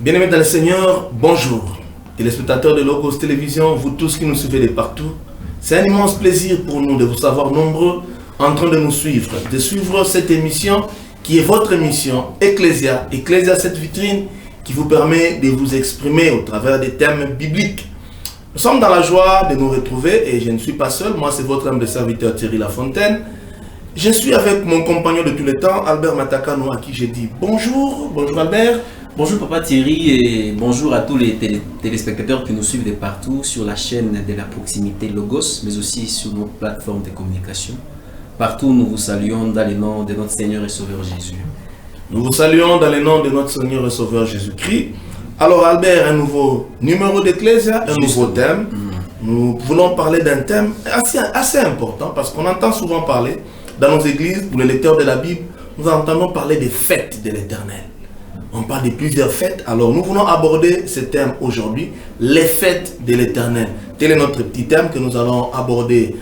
Bien-aimés dans le Seigneur, bonjour. Téléspectateurs de Logos Télévision, vous tous qui nous suivez de partout, c'est un immense plaisir pour nous de vous savoir nombreux en train de nous suivre, de suivre cette émission qui est votre émission Ecclésia. Ecclésia, cette vitrine qui vous permet de vous exprimer au travers des thèmes bibliques. Nous sommes dans la joie de nous retrouver et je ne suis pas seul, moi c'est votre humble serviteur Thierry Lafontaine. Je suis avec mon compagnon de tous les temps, Albert Matakano, à qui j'ai dit bonjour. Bonjour Albert. Bonjour Papa Thierry et bonjour à tous les téléspectateurs qui nous suivent de partout sur la chaîne de la proximité Logos, mais aussi sur nos plateformes de communication. Partout, nous vous saluons dans le nom de notre Seigneur et Sauveur Jésus. Nous vous saluons dans le nom de notre Seigneur et Sauveur Jésus-Christ. Alors Albert, un nouveau numéro d'Ecclésia, un nouveau thème. Nous voulons parler d'un thème assez important parce qu'on entend souvent parler dans nos églises, pour les lecteurs de la Bible, nous entendons parler des fêtes de l'Éternel. On parle de plusieurs fêtes, alors nous voulons aborder ce thème aujourd'hui, les fêtes de l'Éternel. Tel est notre petit thème que nous allons aborder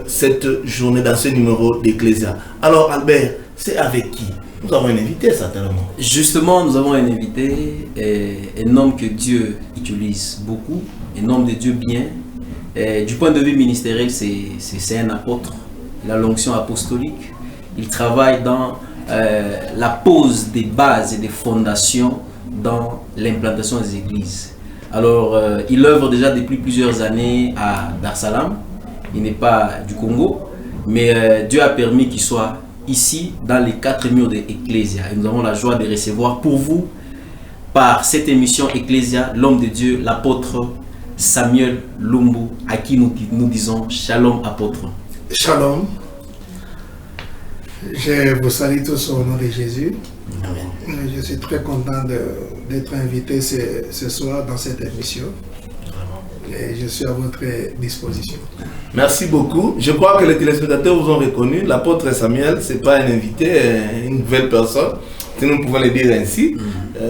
cette journée dans ce numéro d'Ecclésia. Alors Albert, c'est avec qui? Nous avons un invité certainement. Justement, nous avons un invité, un homme que Dieu utilise beaucoup, un homme de Dieu bien. Du point de vue ministériel, c'est un apôtre, il a l'onction apostolique, il travaille dans la pose des bases et des fondations dans l'implantation des églises. Alors, il œuvre déjà depuis plusieurs années à Dar es Salaam. Il n'est pas du Congo, mais Dieu a permis qu'il soit ici dans les 4 murs de Ecclésia. Et nous avons la joie de recevoir pour vous, par cette émission Ecclésia, l'homme de Dieu, l'apôtre Samuel Lumbu, à qui nous disons Shalom apôtre. Shalom. Je vous salue tous au nom de Jésus. Amen. Je suis très content d'être invité ce soir dans cette émission. Et je suis à votre disposition. Merci beaucoup. Je crois que les téléspectateurs vous ont reconnu. L'apôtre Samuel, ce n'est pas un invité, une nouvelle personne. Si nous pouvons le dire ainsi.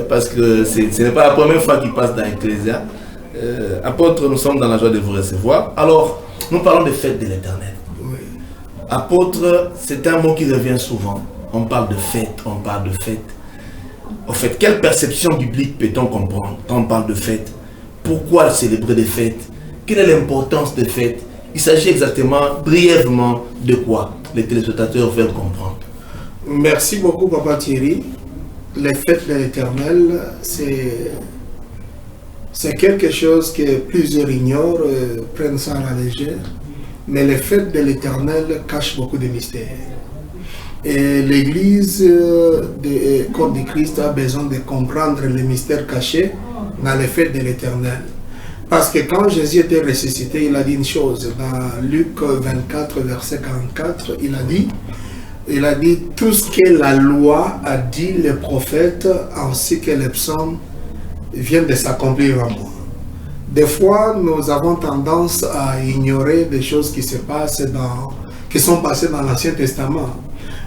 Parce que ce n'est pas la première fois qu'il passe dans Ecclésia. Apôtre, nous sommes dans la joie de vous recevoir. Alors, nous parlons des fêtes de l'Éternel. Apôtre, c'est un mot qui revient souvent. On parle de fête, on parle de fête. En fait, quelle perception biblique peut-on comprendre quand on parle de fête? Pourquoi célébrer des fêtes? Quelle est l'importance des fêtes? Il s'agit exactement, brièvement, de quoi les téléspectateurs veulent comprendre. Merci beaucoup, Papa Thierry. Les fêtes de l'Éternel, c'est quelque chose que plusieurs ignorent, prennent ça à la légère. Mais les fêtes de l'Éternel cachent beaucoup de mystères. Et l'Église du corps de Christ a besoin de comprendre les mystères cachés dans les fêtes de l'Éternel. Parce que quand Jésus était ressuscité, il a dit une chose. Dans Luc 24, verset 44, il a dit tout ce que la loi a dit, les prophètes ainsi que les psaumes viennent de s'accomplir en moi. Des fois, nous avons tendance à ignorer des choses qui sont passées dans l'Ancien Testament.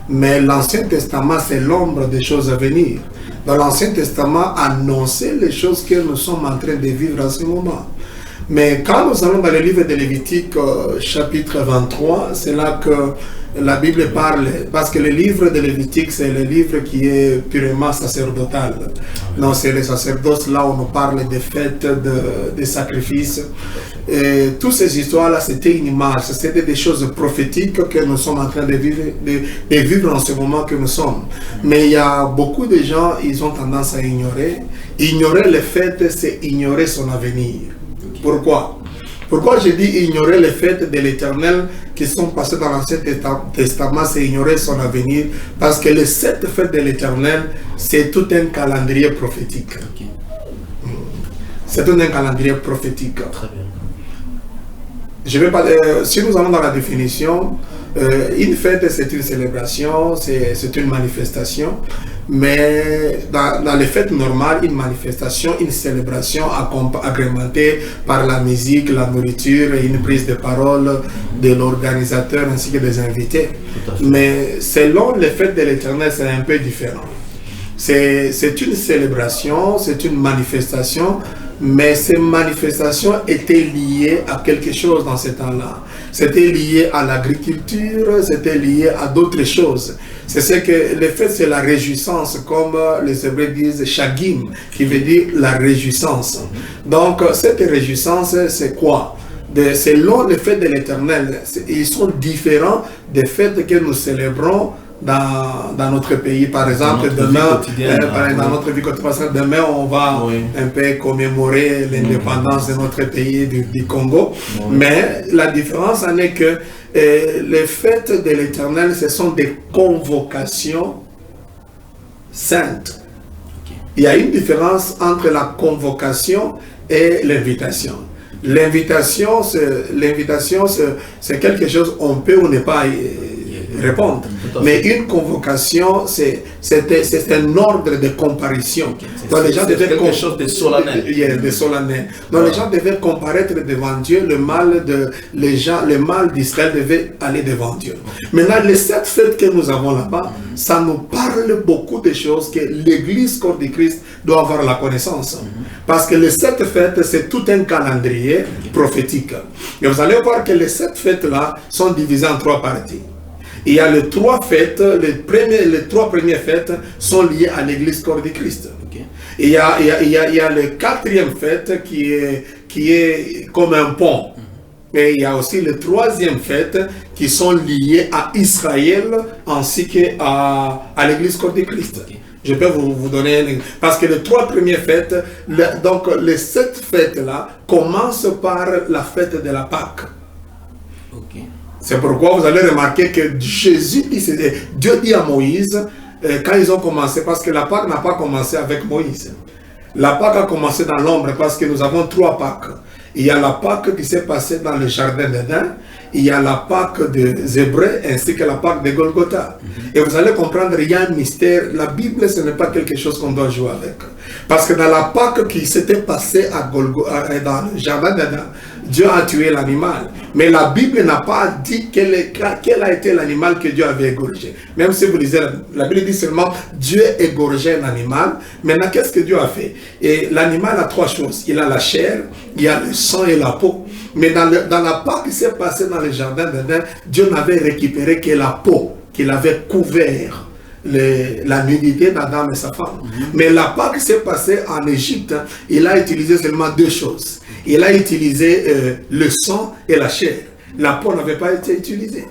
Mais l'Ancien Testament, c'est l'ombre des choses à venir. Dans l'Ancien Testament, annonçait les choses que nous sommes en train de vivre en ce moment. Mais quand nous allons dans le livre de Lévitique, chapitre 23, c'est là que la Bible parle, parce que le livre de Lévitique, c'est le livre qui est purement sacerdotal. Donc c'est le sacerdoce là où on nous parle des fêtes, des sacrifices. Et toutes ces histoires-là, c'était une image, c'était des choses prophétiques que nous sommes en train de vivre en ce moment que nous sommes. Mais il y a beaucoup de gens, ils ont tendance à ignorer. Ignorer les fêtes, c'est ignorer son avenir. Pourquoi? Pourquoi je dis ignorer les fêtes de l'Éternel qui sont passées dans l'Ancien Testament, c'est ignorer son avenir? Parce que les 7 fêtes de l'Éternel, c'est tout un calendrier prophétique. Okay. C'est tout un calendrier prophétique. Très bien. Je vais pas, si nous allons dans la définition, une fête c'est une célébration, c'est une manifestation, mais dans les fêtes normales, une manifestation, une célébration agrémentée par la musique, la nourriture et une prise de parole de l'organisateur ainsi que des invités. Mais selon les fêtes de l'Éternel, c'est un peu différent. C'est une célébration, c'est une manifestation, mais ces manifestations étaient liées à quelque chose dans ce temps-là. C'était lié à l'agriculture, c'était lié à d'autres choses. C'est ce que les fêtes, c'est la réjouissance, comme les Hébreux disent Shagim, qui veut dire la réjouissance. Donc, cette réjouissance, c'est quoi? Selon les fêtes de l'Éternel, ils sont différents des fêtes que nous célébrons dans notre pays. Par exemple, demain, dans notre vie quotidienne, demain, on va un peu commémorer l'indépendance de notre pays, du Congo. Mais la différence en est que les fêtes de l'Éternel, ce sont des convocations saintes. Il y a une différence entre la convocation et l'invitation. L'invitation, c'est quelque chose on peut ou ne pas répondre. Mais une convocation, c'est un ordre de comparution. Donc les gens devaient quelque chose de solennel. Donc les gens devaient comparaître devant Dieu. Le mal d'Israël devait aller devant Dieu. Maintenant, les 7 fêtes que nous avons là-bas, ça nous parle beaucoup de choses que l'Église corps du Christ doit avoir la connaissance. Parce que les 7 fêtes, c'est tout un calendrier prophétique. Et vous allez voir que les 7 fêtes-là sont divisées en 3 parties. Il y a les 3 fêtes, les 3 premières fêtes sont liées à l'Église corps du Christ. Okay. Et il y a le 4e fête qui est comme un pont. Et il y a aussi les 3e fêtes qui sont liées à Israël ainsi qu'à l'Église corps du Christ. Okay. Je peux vous donner, parce que les 3 premières fêtes, donc les 7 fêtes-là commencent par la fête de la Pâque. Okay. C'est pourquoi vous allez remarquer que Jésus, Dieu dit à Moïse, quand ils ont commencé, parce que la Pâque n'a pas commencé avec Moïse. La Pâque a commencé dans l'ombre parce que nous avons 3 Pâques. Il y a la Pâque qui s'est passée dans le jardin d'Éden, il y a la Pâque des Hébreux ainsi que la Pâque de Golgotha. Et vous allez comprendre, il y a un mystère. La Bible, ce n'est pas quelque chose qu'on doit jouer avec. Parce que dans la Pâque qui s'était passée dans le jardin d'Éden, Dieu a tué l'animal. Mais la Bible n'a pas dit quel a été l'animal que Dieu avait égorgé. Même si vous lisez, la Bible dit seulement Dieu égorgeait un animal. Maintenant, qu'est-ce que Dieu a fait? Et l'animal a 3 choses. Il a la chair, il y a le sang et la peau. Mais dans la Pâque qui s'est passée dans le jardin d'Éden, Dieu n'avait récupéré que la peau qu'il avait couvert la nudité d'Adam et sa femme. Mais la Pâque qui s'est passée en Égypte, il a utilisé seulement 2 choses. Il a utilisé le sang et la chair. La peau n'avait pas été utilisée.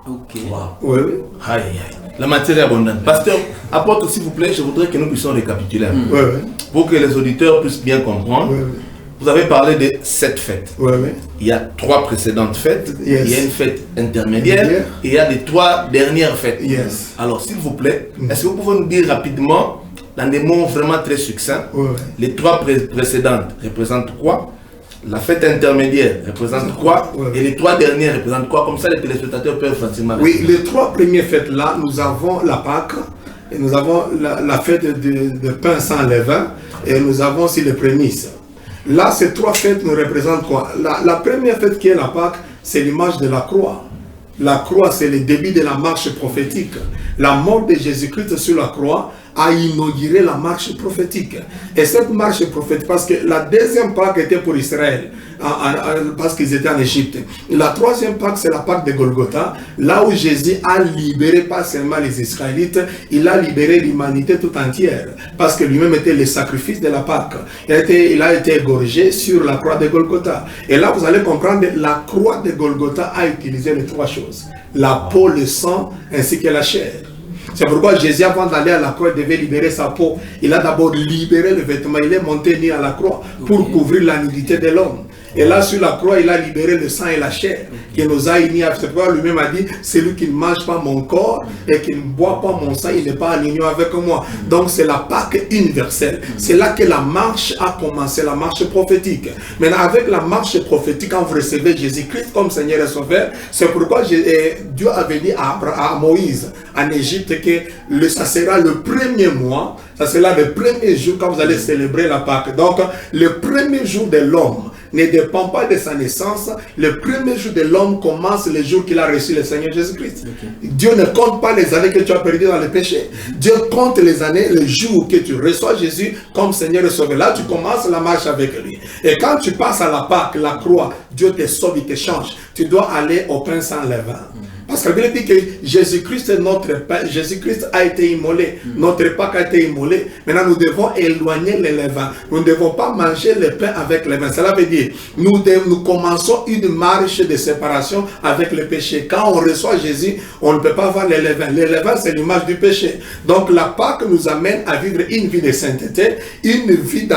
Ok. Wow. Oui, oui. Aïe, aïe. La matière est abondante. Pasteur, apporte s'il vous plaît, je voudrais que nous puissions récapituler. Oui, oui. Pour que les auditeurs puissent bien comprendre. Oui, oui. Vous avez parlé de 7 fêtes. Oui, oui. Il y a 3 précédentes fêtes, Yes. il y a une fête intermédiaire, et il y a les 3 dernières fêtes. Yes. Alors, s'il vous plaît, est-ce que vous pouvez nous dire rapidement, dans des mots vraiment très succincts, Oui, oui. les 3 précédentes représentent quoi? La fête intermédiaire représente quoi? Oui, oui. Et les 3 dernières représentent quoi? Comme ça, les téléspectateurs peuvent facilement... Oui, les 3 premières fêtes-là, nous avons la Pâque, et nous avons la fête de pain sans levain, et nous avons aussi les prémices. Là, ces 3 fêtes nous représentent quoi? La première fête qui est la Pâque, c'est l'image de la croix. La croix, c'est le début de la marche prophétique. La mort de Jésus-Christ sur la croix a inauguré la marche prophétique. Et cette marche prophétique, parce que la deuxième Pâque était pour Israël, parce qu'ils étaient en Égypte. La troisième Pâque, c'est la Pâque de Golgotha, là où Jésus a libéré pas seulement les Israélites, il a libéré l'humanité tout entière, parce que lui-même était le sacrifice de la Pâque. Il a été égorgé sur la croix de Golgotha. Et là, vous allez comprendre, la croix de Golgotha a utilisé les trois choses: la peau, le sang, ainsi que la chair. C'est pourquoi Jésus, avant d'aller à la croix, devait libérer sa peau. Il a d'abord libéré le vêtement. Il est monté nu à la croix pour couvrir la nudité de l'homme. Et là, sur la croix, il a libéré le sang et la chair qui nous a unis. C'est pourquoi lui-même a dit: celui qui ne mange pas mon corps et qui ne boit pas mon sang, il n'est pas en union avec moi. Donc, c'est la Pâque universelle. C'est là que la marche a commencé, la marche prophétique. Maintenant, avec la marche prophétique, quand vous recevez Jésus-Christ comme Seigneur et Sauveur, c'est pourquoi Dieu avait dit à Moïse en Égypte que ça sera le premier mois, ça sera le premier jour quand vous allez célébrer la Pâque. Donc, le premier jour de l'homme ne dépend pas de sa naissance. Le premier jour de l'homme commence le jour qu'il a reçu le Seigneur Jésus-Christ. Dieu ne compte pas les années que tu as perdues dans le péché. Dieu compte les années, le jour que tu reçois Jésus comme Seigneur et Sauveur. Là, tu commences la marche avec lui. Et quand tu passes à la Pâque, la croix, Dieu te sauve, il te change. Tu dois aller au pain sans levain. Parce que la Bible dit que Jésus-Christ est notre pain. Jésus-Christ a été immolé. Notre Pâque a été immolé. Maintenant, nous devons éloigner les levains. Nous ne devons pas manger le pain avec les levain. Cela veut dire, nous commençons une marche de séparation avec le péché. Quand on reçoit Jésus, on ne peut pas avoir les levains. Les levains, c'est l'image du péché. Donc, la Pâque nous amène à vivre une vie de sainteté, une vie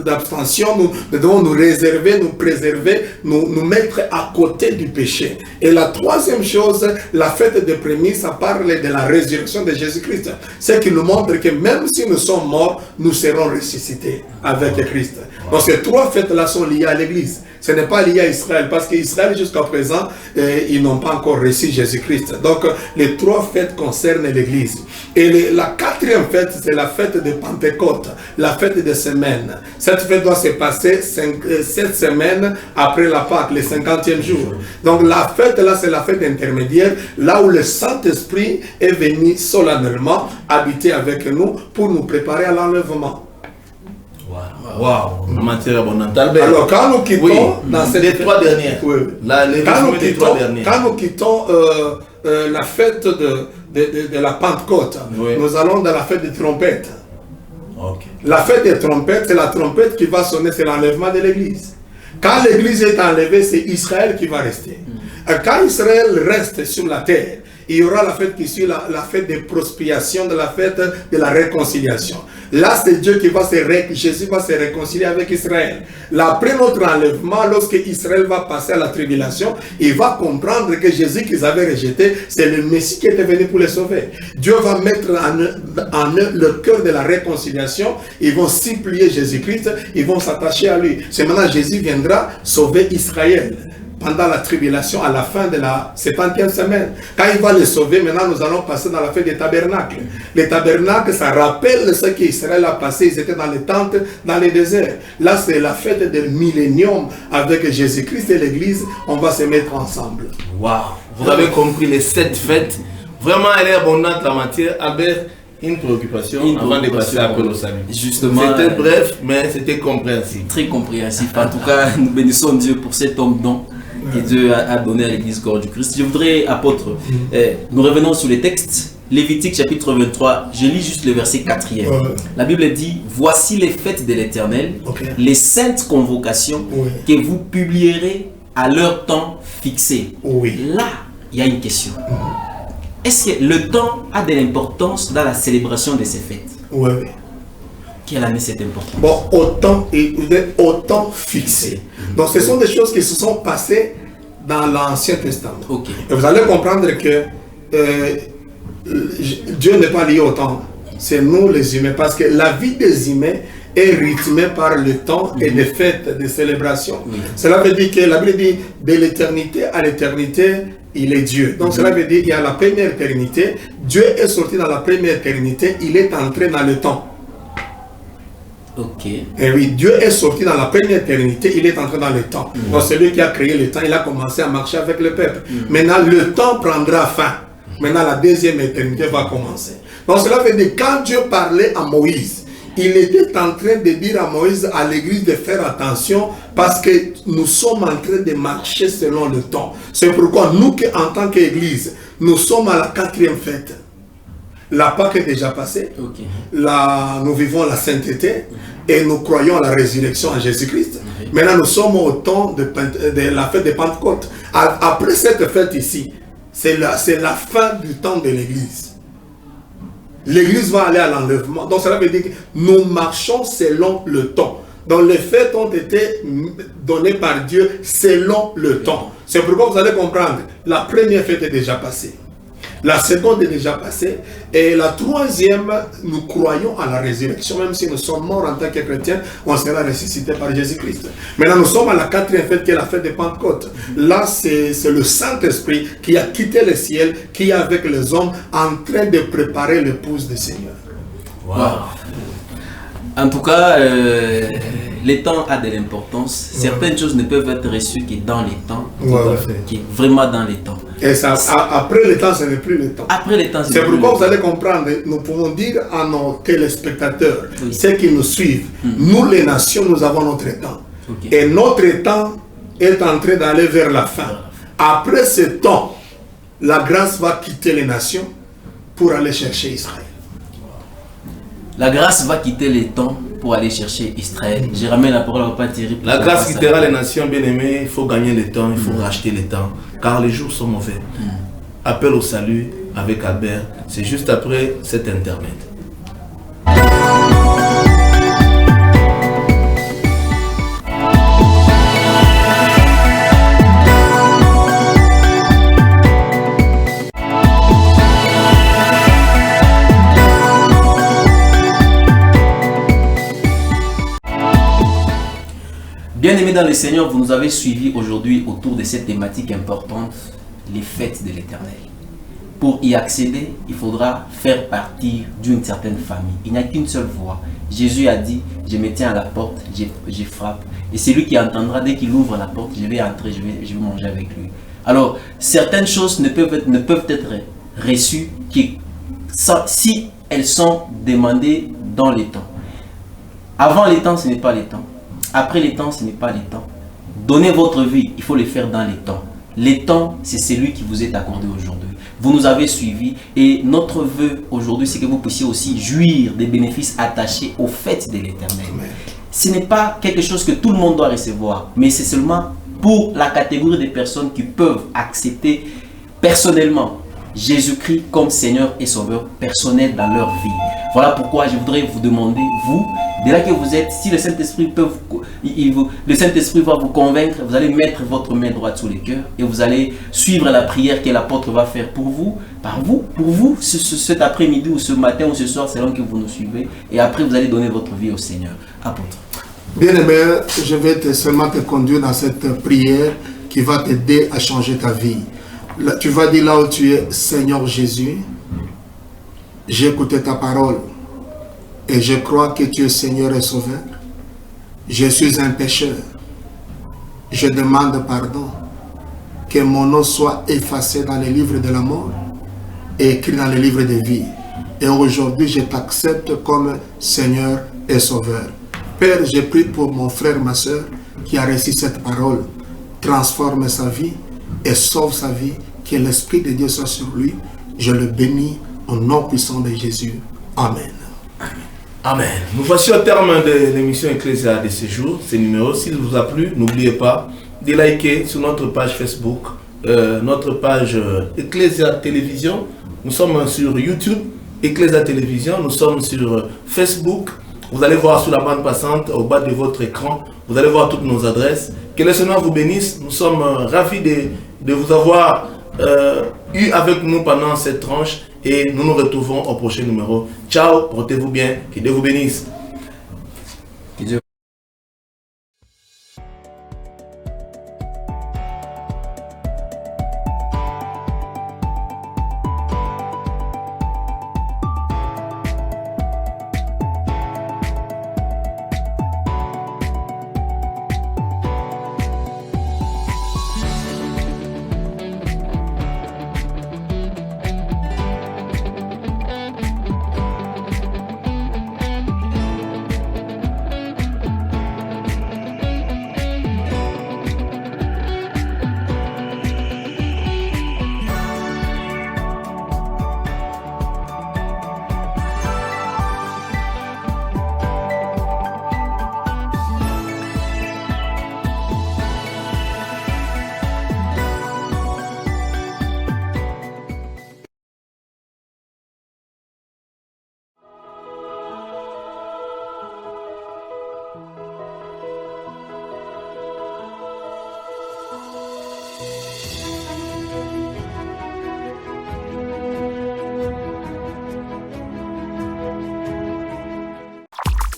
d'abstention. Nous devons nous réserver, nous préserver, nous mettre à côté du péché. Et la troisième chose, la fête des prémices, ça parle de la résurrection de Jésus-Christ. C'est qui nous montre que même si nous sommes morts, nous serons ressuscités avec Christ. Donc ces trois fêtes-là sont liées à l'Église. Ce n'est pas lié à Israël, parce qu'Israël jusqu'à présent, ils n'ont pas encore reçu Jésus-Christ. Donc les trois fêtes concernent l'Église. Et la quatrième fête, c'est la fête de Pentecôte, la fête des semaines. Cette fête doit se passer 7 semaines après la Pâque, le 50e jour. Donc la fête là, c'est la fête intermédiaire, là où le Saint-Esprit est venu solennellement habiter avec nous pour nous préparer à l'enlèvement. Wow, matière abondante. Alors quand nous quittons dans cette les trois dernières, quand nous quittons la fête de la Pentecôte, nous allons dans la fête des trompettes. La fête des trompettes, c'est la trompette qui va sonner, c'est l'enlèvement de l'Église. Quand l'Église est enlevée, c'est Israël qui va rester. Quand Israël reste sur la terre, il y aura la fête qui suit, la fête de prospiation, de la fête de la réconciliation. Là, c'est Dieu qui va Jésus va se réconcilier avec Israël. Là, après notre enlèvement, lorsque Israël va passer à la tribulation, il va comprendre que Jésus qu'ils avaient rejeté, c'est le Messie qui était venu pour les sauver. Dieu va mettre en eux le cœur de la réconciliation. Ils vont supplier Jésus-Christ, ils vont s'attacher à lui. C'est maintenant Jésus viendra sauver Israël pendant la tribulation, à la fin de la 70e semaine. Quand il va les sauver, maintenant nous allons passer dans la fête des tabernacles. Les tabernacles, ça rappelle ce qu'Israël a passé. Ils étaient dans les tentes, dans les déserts. Là, c'est la fête du millénium avec Jésus-Christ et l'Église. On va se mettre ensemble. Waouh! Vous avez compris les 7 fêtes. Vraiment, elle est abondante la matière. Albert, une préoccupation avant de passer après le salut. Justement, c'était bref, mais c'était compréhensible. Très compréhensif. En tout cas, nous bénissons Dieu pour cet homme don que Dieu a donné à l'Église corps du Christ. Je voudrais, apôtre, nous revenons sur les textes. Lévitique chapitre 23, je lis juste le verset 4e. La Bible dit: voici les fêtes de l'Éternel, les saintes convocations que vous publierez à leur temps fixé. Là, il y a une question. Est-ce que le temps a de l'importance dans la célébration de ces fêtes? Oui. Quelle année cette importance? Bon, autant fixé. Donc ce sont des choses qui se sont passées dans l'Ancien Testament. Et vous allez comprendre que Dieu n'est pas lié au temps. C'est nous les humains. Parce que la vie des humains est rythmée par le temps et des fêtes, des célébrations. Cela veut dire que la Bible dit de l'éternité à l'éternité, il est Dieu. Donc cela veut dire qu'il y a la première éternité. Dieu est sorti dans la première éternité. Il est entré dans le temps. Et oui, Dieu est sorti dans la première éternité, il est entré dans le temps. Donc celui qui a créé le temps, il a commencé à marcher avec le peuple. Maintenant, le temps prendra fin. Maintenant, la deuxième éternité va commencer. Donc cela veut dire quand Dieu parlait à Moïse, il était en train de dire à Moïse, à l'église, de faire attention parce que nous sommes en train de marcher selon le temps. C'est pourquoi nous, en tant qu'église, nous sommes à la 4e fête. La Pâque est déjà passée. Okay. Nous vivons la sainteté et nous croyons à la résurrection en Jésus-Christ. Okay. Maintenant, nous sommes au temps de la fête de Pentecôte. Après cette fête ici, c'est la fin du temps de l'église. L'église va aller à l'enlèvement. Donc cela veut dire que nous marchons selon le temps. Donc les fêtes ont été données par Dieu selon le temps. C'est pourquoi vous allez comprendre, la première fête est déjà passée. La seconde est déjà passée. Et la troisième, nous croyons à la résurrection. Même si nous sommes morts en tant que chrétiens, on sera ressuscité par Jésus-Christ. Maintenant, nous sommes à la 4e fête qui est la fête de Pentecôte. Là, c'est le Saint-Esprit qui a quitté le ciel, qui est avec les hommes en train de préparer l'épouse du Seigneur. Wow. En tout cas, le temps a de l'importance. Certaines choses ne peuvent être reçues que dans les temps, qui est vraiment dans les temps. Et ça, après le temps, ce n'est plus le temps. Après le temps, c'est pourquoi vous allez comprendre, nous pouvons dire à nos téléspectateurs, ceux qui nous suivent, nous les nations, nous avons notre temps. Okay. Et notre temps est en train d'aller vers la fin. Après ce temps, la grâce va quitter les nations pour aller chercher Israël. La grâce va quitter les temps pour aller chercher Israël. Je ramène la parole à Papa Thierry. La grâce quittera les nations, bien-aimées. Il faut gagner le temps, il faut racheter le temps. Car les jours sont mauvais. Appel au salut avec Albert. C'est juste après cet intermède. Bien-aimés dans le Seigneur, vous nous avez suivis aujourd'hui autour de cette thématique importante, les fêtes de l'Éternel. Pour y accéder, il faudra faire partie d'une certaine famille. Il n'y a qu'une seule voie. Jésus a dit, je me tiens à la porte, je frappe. Et celui qui entendra, dès qu'il ouvre la porte, je vais entrer, je vais manger avec lui. Alors, certaines choses ne peuvent être reçues si elles sont demandées dans les temps. Avant les temps, ce n'est pas les temps. Après les temps, ce n'est pas les temps. Donnez votre vie, il faut le faire dans les temps. Les temps, c'est celui qui vous est accordé aujourd'hui. Vous nous avez suivis et notre vœu aujourd'hui, c'est que vous puissiez aussi jouir des bénéfices attachés aux fêtes de l'Éternel. Ce n'est pas quelque chose que tout le monde doit recevoir, mais c'est seulement pour la catégorie des personnes qui peuvent accepter personnellement Jésus-Christ comme Seigneur et Sauveur personnel dans leur vie. Voilà pourquoi je voudrais vous demander, vous, dès là que vous êtes, si le Saint-Esprit va vous convaincre, vous allez mettre votre main droite sur le cœur et vous allez suivre la prière que l'apôtre va faire pour vous, pour vous, cet après-midi ou ce matin ou ce soir, selon que vous nous suivez. Et après, vous allez donner votre vie au Seigneur. Apôtre. Bien-aimé, je vais seulement te conduire dans cette prière qui va t'aider à changer ta vie. Là, tu vas dire là où tu es, Seigneur Jésus, j'ai écouté ta parole et je crois que tu es Seigneur et Sauveur. Je suis un pécheur. Je demande pardon. Que mon nom soit effacé dans les livres de la mort et écrit dans les livres de vie. Et aujourd'hui, je t'accepte comme Seigneur et Sauveur. Père, je prie pour mon frère, ma soeur, qui a reçu cette parole. Transforme sa vie et sauve sa vie. Que l'Esprit de Dieu soit sur lui. Je le bénis au nom puissant de Jésus. Amen. Amen. Amen. Nous voici au terme de l'émission Ecclésia de ce jour. Ce numéro, s'il vous a plu, n'oubliez pas de liker sur notre page Facebook, notre page Ecclésia Télévision. Nous sommes sur YouTube, Ecclésia Télévision. Nous sommes sur Facebook. Vous allez voir sur la bande passante au bas de votre écran. Vous allez voir toutes nos adresses. Que le Seigneur vous bénisse. Nous sommes ravis de vous avoir eu avec nous pendant cette tranche. Et nous nous retrouvons au prochain numéro. Ciao, portez-vous bien. Que Dieu vous bénisse.